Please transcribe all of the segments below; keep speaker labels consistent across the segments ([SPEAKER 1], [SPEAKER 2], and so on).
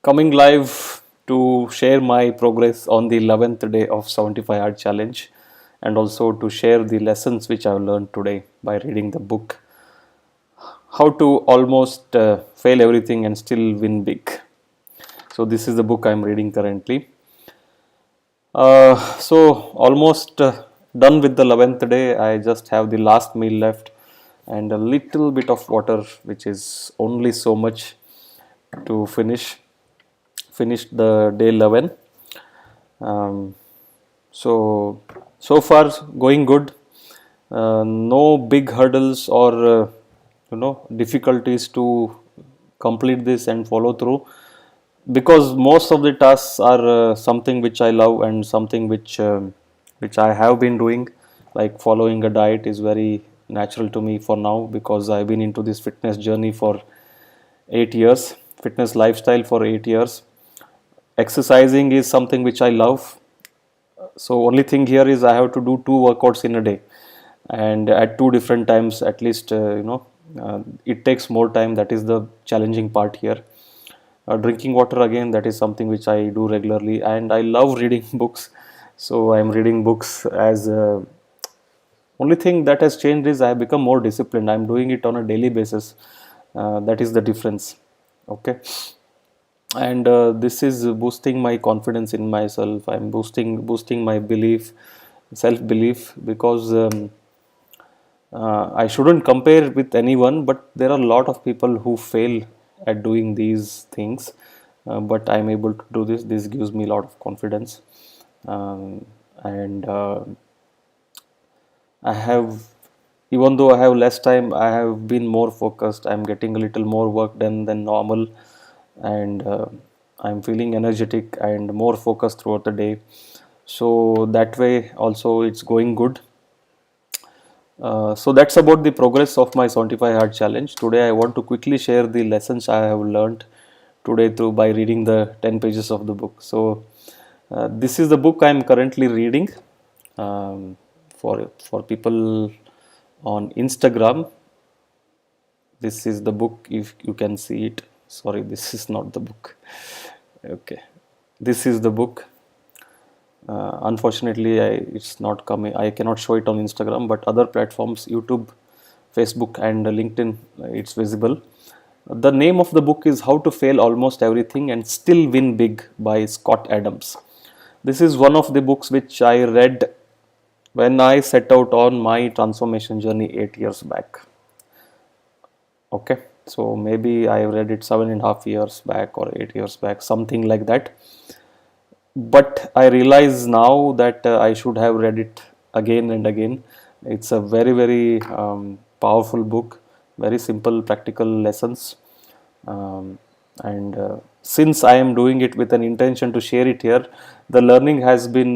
[SPEAKER 1] coming live to share my progress on the 11th day of 75 Hard Challenge and also to share the lessons which I've learned today by reading the book How to Almost Fail Everything and Still Win Big. So, this is the book I'm reading currently. Almost done with the 11th day. I just have the last meal left and a little bit of water, which is only so much to finish the day 11. um, so so far going good. No big hurdles or difficulties to complete this and follow through, because most of the tasks are something which I love and something which I have been doing. Like following a diet is very natural to me for now, because I've been into this fitness journey for 8 years, fitness lifestyle for 8 years. Exercising is something which I love. So only thing here is I have to do two workouts in a day, and at two different times at least. It takes more time. That is the challenging part here. Drinking water, again, that is something which I do regularly, and I love reading books. So I'm reading books as only thing that has changed is I have become more disciplined. I'm doing it on a daily basis. That is the difference. Okay. And this is boosting my confidence in myself. I'm boosting my belief, self belief, because I shouldn't compare with anyone, but there are a lot of people who fail at doing these things. But I'm able to do this. This gives me a lot of confidence. And I have, even though I have less time, I have been more focused. I'm getting a little more work done than normal, and I'm feeling energetic and more focused throughout the day. So that way also it's going good. So that's about the progress of my 75 hard challenge. Today I want to quickly share the lessons I have learned today through by reading the 10 pages of the book. So this is the book I am currently reading. For people on Instagram, this is the book, if you can see it. Sorry, this is not the book. Okay, this is the book. Unfortunately, it's not coming. I cannot show it on Instagram, but other platforms, YouTube, Facebook, and LinkedIn, it's visible. The name of the book is How to Fail Almost Everything and Still Win Big by Scott Adams. This is one of the books which I read when I set out on my transformation journey 8 years back. Okay, so maybe I read it 7.5 years back or 8 years back, something like that. But I realize now that I should have read it again and again. It's a very powerful book, very simple practical lessons. And since I am doing it with an intention to share it here, the learning has been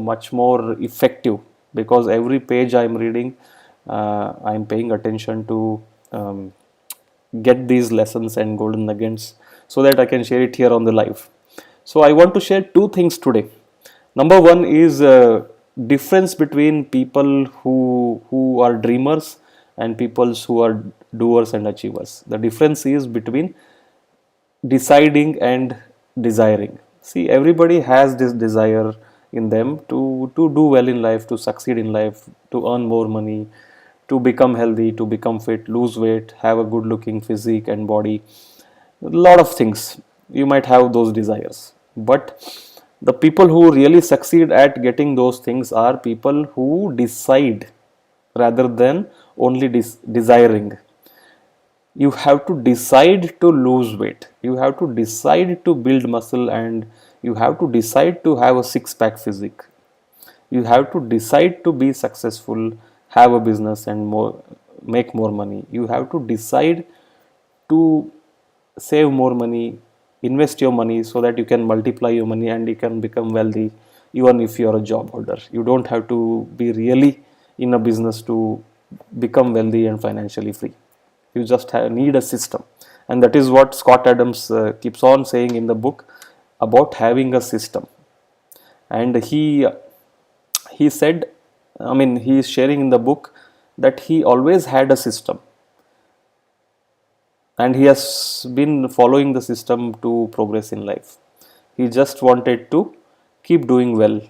[SPEAKER 1] much more effective, because every page I am reading, I am paying attention to get these lessons and golden nuggets so that I can share it here on the live. So I want to share two things today. Number one is difference between people who are dreamers and people who are doers and achievers. The difference is between deciding and desiring. See, everybody has this desire in them to do well in life, to succeed in life, to earn more money, to become healthy, to become fit, lose weight, have a good looking physique and body. A lot of things. You might have those desires. But the people who really succeed at getting those things are people who decide rather than only desiring. You have to decide to lose weight, you have to decide to build muscle, and you have to decide to have a six pack physique. You have to decide to be successful, have a business and more, make more money. You have to decide to save more money, invest your money so that you can multiply your money and you can become wealthy even if you are a job holder. You don't have to be really in a business to become wealthy and financially free. You just need a system, and that is what Scott Adams keeps on saying in the book about having a system. And he said, I mean, he is sharing in the book that he always had a system. and he has been following the system to progress in life. He just wanted to keep doing well,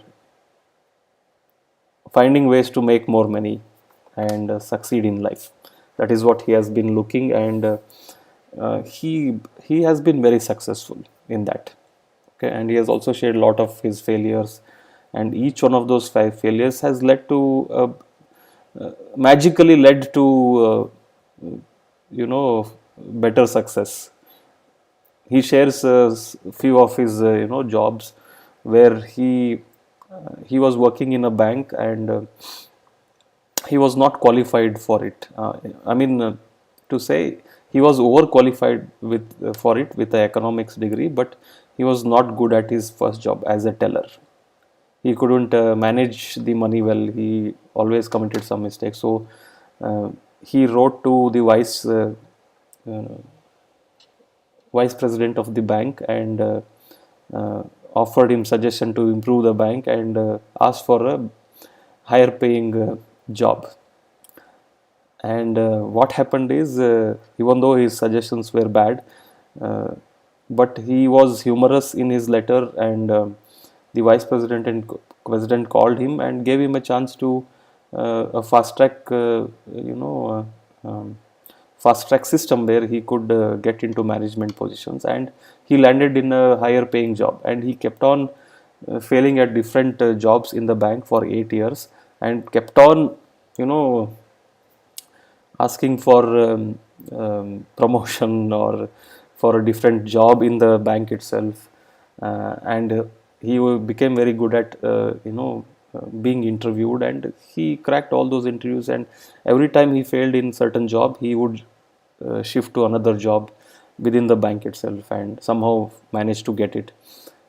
[SPEAKER 1] finding ways to make more money and succeed in life. That is what he has been looking, and he has been very successful in that. Okay, and he has also shared a lot of his failures, and each one of those five failures has led to magically led to better success. He shares few of his jobs where he was working in a bank, and he was not qualified for it. I mean, to say, he was overqualified for it with the economics degree, but he was not good at his first job as a teller. He couldn't manage the money well. He always committed some mistakes. So uh, he wrote to the uh, vice president of the bank, and uh, offered him suggestion to improve the bank, and asked for a higher paying job. And what happened is, even though his suggestions were bad, uh, but he was humorous in his letter, and the vice president and president called him and gave him a chance to a fast track, fast track system where he could get into management positions, and he landed in a higher paying job, and he kept on failing at different jobs in the bank for 8 years, and kept on you know asking for promotion or for a different job in the bank itself, and he became very good at being interviewed, and he cracked all those interviews, and every time he failed in certain job, he would shift to another job within the bank itself, and somehow managed to get it.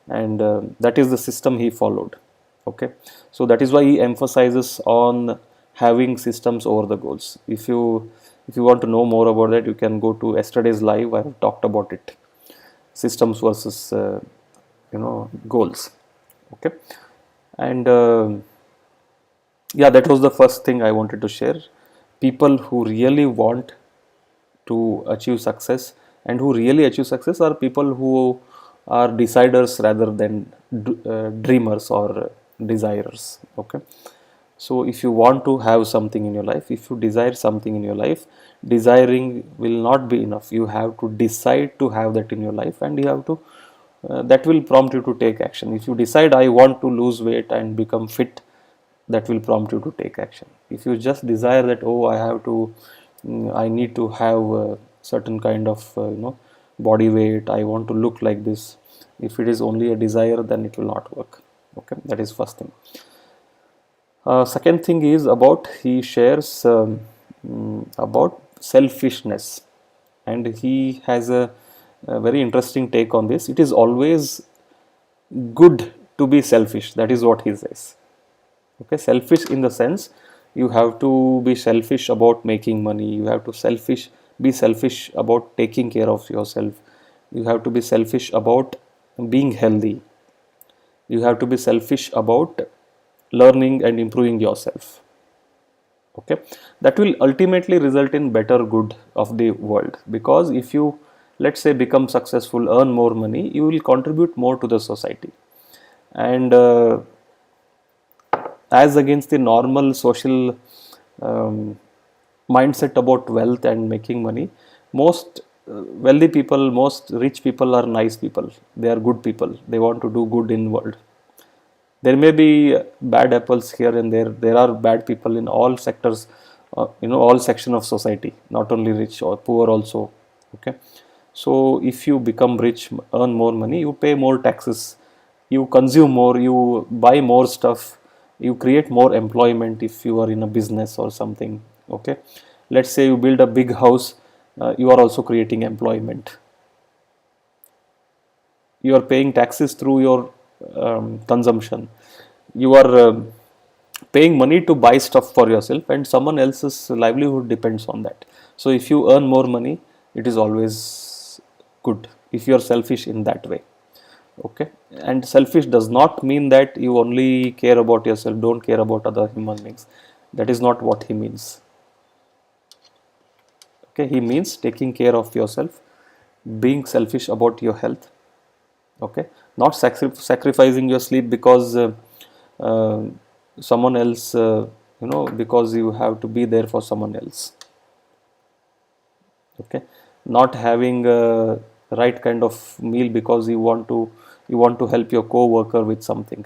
[SPEAKER 1] And that is the system he followed. Okay, so that is why he emphasizes on having systems over the goals. If you want to know more about that, you can go to yesterday's live. I have talked about it, systems versus goals. Okay, and yeah, that was the first thing I wanted to share. People who really want to achieve success, and who really achieve success, are people who are deciders rather than dreamers or desirers. Okay, so if you want to have something in your life, if you desire something in your life, desiring will not be enough. You have to decide to have that in your life, and you have to that will prompt you to take action. If you decide, I want to lose weight and become fit, that will prompt you to take action. If you just desire that, oh, I have to I need to have a certain kind of body weight, I want to look like this, if it is only a desire, then it will not work. Okay, that is first thing. Second thing is about, he shares about selfishness, and he has a very interesting take on this. It is always good to be selfish. That is what he says. Okay, selfish in the sense, you have to be selfish about making money. You have to be selfish about taking care of yourself. You have to be selfish about being healthy. You have to be selfish about learning and improving yourself. Okay, that will ultimately result in better good of the world, because if you, let's say, become successful, earn more money, you will contribute more to the society. And as against the normal social um, mindset about wealth and making money, most wealthy people, most rich people are nice people. They are good people. They want to do good in world. There may be bad apples here and there. There are bad people in all sectors, all section of society, not only rich or poor also. Okay, so if you become rich, earn more money, you pay more taxes, you consume more, you buy more stuff, you create more employment if you are in a business or something. Okay, let's say you build a big house, you are also creating employment. You are paying taxes through your consumption. You are paying money to buy stuff for yourself, and someone else's livelihood depends on that. So if you earn more money, it is always good if you are selfish in that way. Okay, and selfish does not mean that you only care about yourself, don't care about other human beings. That is not what he means. Okay, he means taking care of yourself, being selfish about your health. Okay, not sacrificing your sleep because uh, someone else, because you have to be there for someone else. Okay, not having a right kind of meal because you want to help your co-worker with something.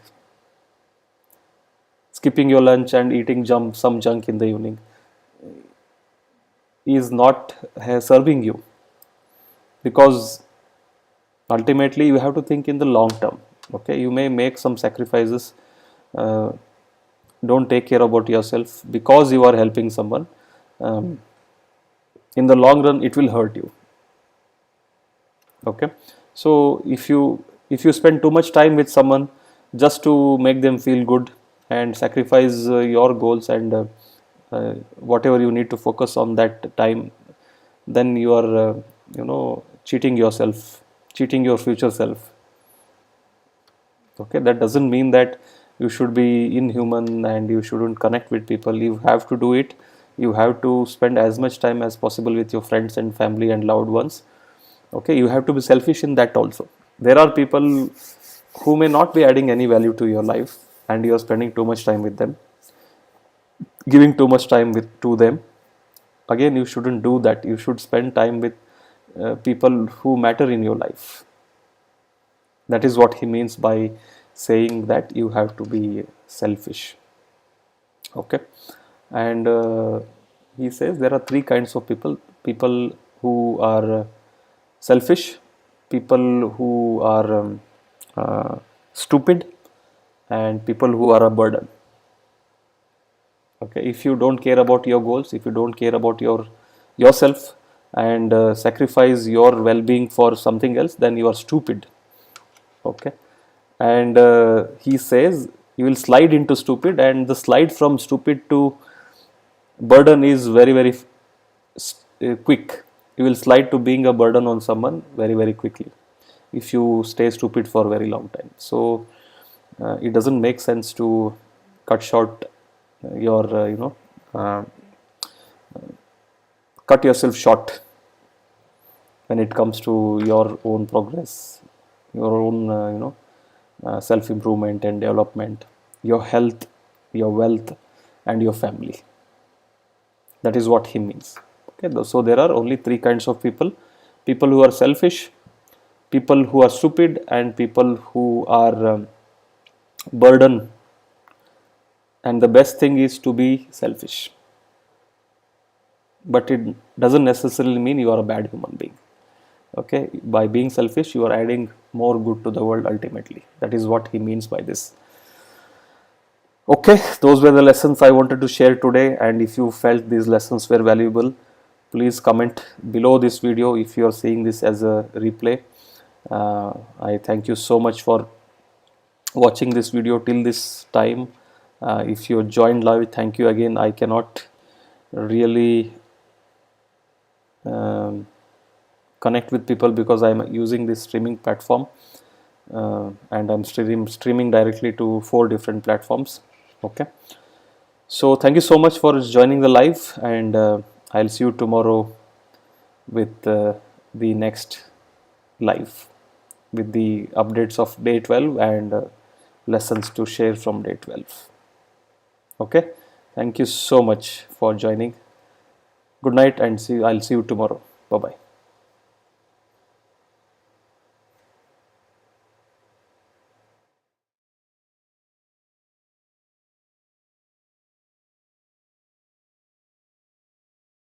[SPEAKER 1] Skipping your lunch and eating some junk in the evening is not serving you, because ultimately you have to think in the long term. Okay, you may make some sacrifices, uh, don't take care about yourself because you are helping someone. um, in the long run it will hurt you. Okay, so if you spend too much time with someone just to make them feel good and sacrifice your goals and whatever you need to focus on that time, then you are cheating yourself, cheating your future self. Okay, that doesn't mean that you should be inhuman and you shouldn't connect with people. You have to do it. You have to spend as much time as possible with your friends and family and loved ones. Okay, you have to be selfish in that also. There are people who may not be adding any value to your life and you are spending too much time with them, giving too much time with to them. Again, you shouldn't do that. You should spend time with people who matter in your life. That is what he means by saying that you have to be selfish. Okay, and he says there are three kinds of people: people who are selfish, people who are stupid, and people who are a burden. Okay, if you don't care about your goals, if you don't care about yourself and sacrifice your well-being for something else, then you are stupid. Okay, and he says you will slide into stupid, and the slide from stupid to burden is very quick. You will slide to being a burden on someone very quickly if you stay stupid for a very long time. So it doesn't make sense to cut short your uh, cut yourself short when it comes to your own progress, your own self improvement and development, your health, your wealth, and your family. That is what he means. Okay, so there are only three kinds of people: people who are selfish, people who are stupid, and people who are burden. And the best thing is to be selfish, but it doesn't necessarily mean you are a bad human being. Okay, by being selfish you are adding more good to the world ultimately. That is what he means by this. Okay, those were the lessons I wanted to share today, and if you felt these lessons were valuable, please comment below this video if you are seeing this as a replay. I thank you so much for watching this video till this time. If you joined live, thank you again. I cannot really connect with people because I'm using this streaming platform, and I'm streaming directly to 4 different platforms. Okay, so thank you so much for joining the live, and I'll see you tomorrow with the next live with the updates of day 12 and lessons to share from day 12. Okay, thank you so much for joining. Good night, and I'll see you tomorrow. Bye bye.